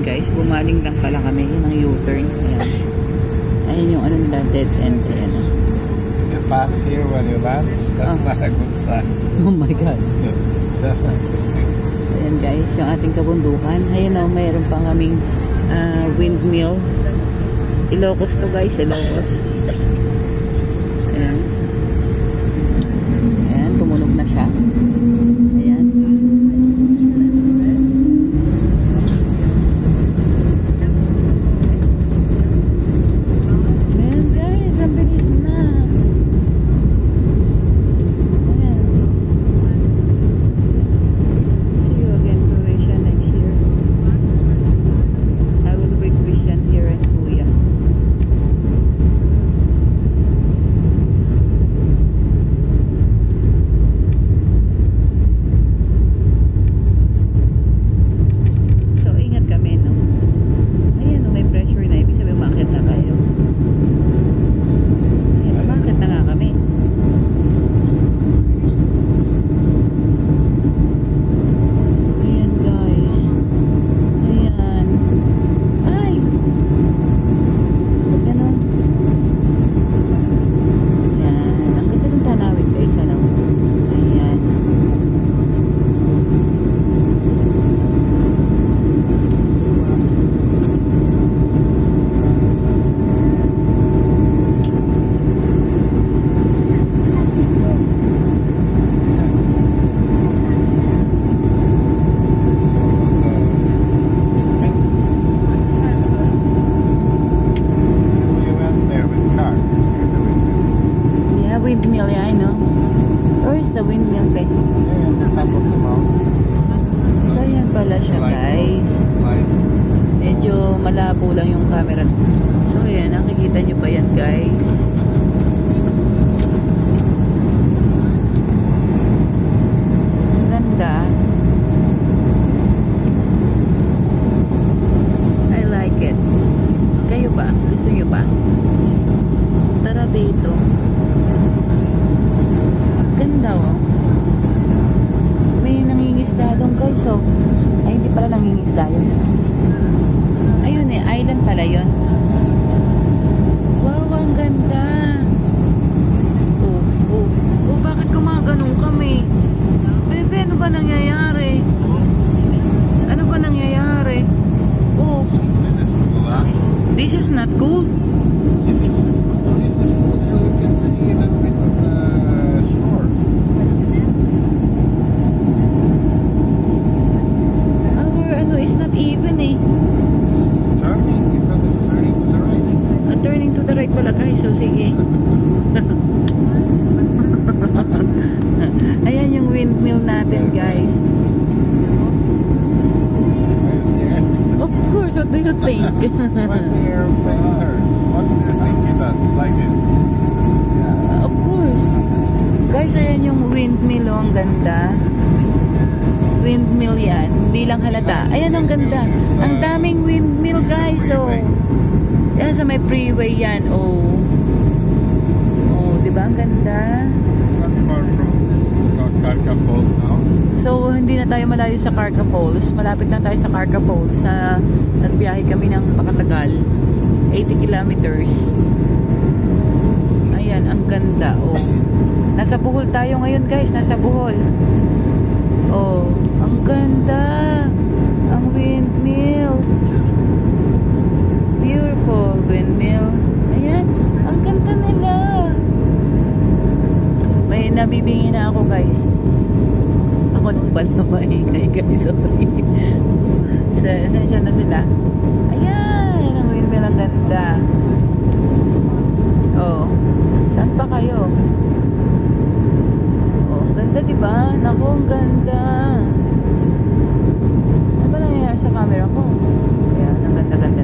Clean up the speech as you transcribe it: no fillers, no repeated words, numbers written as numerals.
Guys, bumaling lang pala kami ng U-turn. Ayan. Ayun yung ano nila, dead end. Ayan. If you pass here when you land, that's not a good sign. Oh my God. So ayan guys, yung ating kabundukan. Ayan o, mayroon pa kaming windmill. Ilocos to guys, Ilocos. Ayan. Ayan, tumunog na siya. Ayan. Ayan guys, ang bilis na. Ayan. See you again, Croatia, next year. I will be Christian here in Kuya. So, ingat kami, no? Ayan, no, may pressure na. Ibig sabihin, umakit na kayo. Ayan, umakit na nga kami. Ayan, guys. Ayan. Ay! Ayan, o. Ayan. Ang ganda ng tanawin, guys. Ano? Ayan. You went there with car. Yeah, windmill, yeah, I know. Where is the windmill, Pe? Yeah, on the top of the mountain. So, ayan pala siya, guys. Like, Medyo malabo lang yung camera. So, ayan, nakikita nyo ba yan, guys? Ang ganda. I like it. Kayo ba? Gusto nyo ba? Tara dito. Ganda, oh. May nangingisda doon, guys, oh. Ay, hindi pala nangingisda yun. Ayun eh, island pala yun. Wow, ang ganda. Oh, oh, oh, bakit gumaganon kami? Bebe, ano ba nangyayari? Ano ba nangyayari? Oh, this is cool, huh? this is not cool. This is cool, so you can see a little bit of the shore. Our ano is not even eh. It's turning because it's turning to the right. Turning to the right pala, guys. So, sige. Ayan yung windmill natin, guys. Are you scared? Of course, what do you think? When the airplane turns, what do you think it does? Like this. Of course. Guys, ayan yung windmill, oh, ang ganda. Windmill yan. Hindi lang halata. Ayan, ang ganda. Ang daming windmill, guys. Oh. Yan, sa may freeway yan. Oh. Oh, di ba? Ang ganda. It's not far from Karka Falls now. So, hindi na tayo malayo sa Karka Falls. Malapit na tayo sa Karka Falls. Nagbiyahe kami ng makatagal. 80 kilometers. Ayan, ang ganda. Oh. Nasa Bohol tayo ngayon, guys. Nasa Bohol. Oh, ang ganda. Ang windmill. Beautiful windmill. Ayan, ang ganda nila. May nabibingi na ako, guys. Ako nang pala maingay, guys. Sorry. Sensya na sila. Ayan, ang windmill, ang ganda. Oh, saan pa kayo? Oh, ang ganda, diba? Naku, ang ganda. Ano ba nangyayari sa camera ko? Ayan, ang ganda-ganda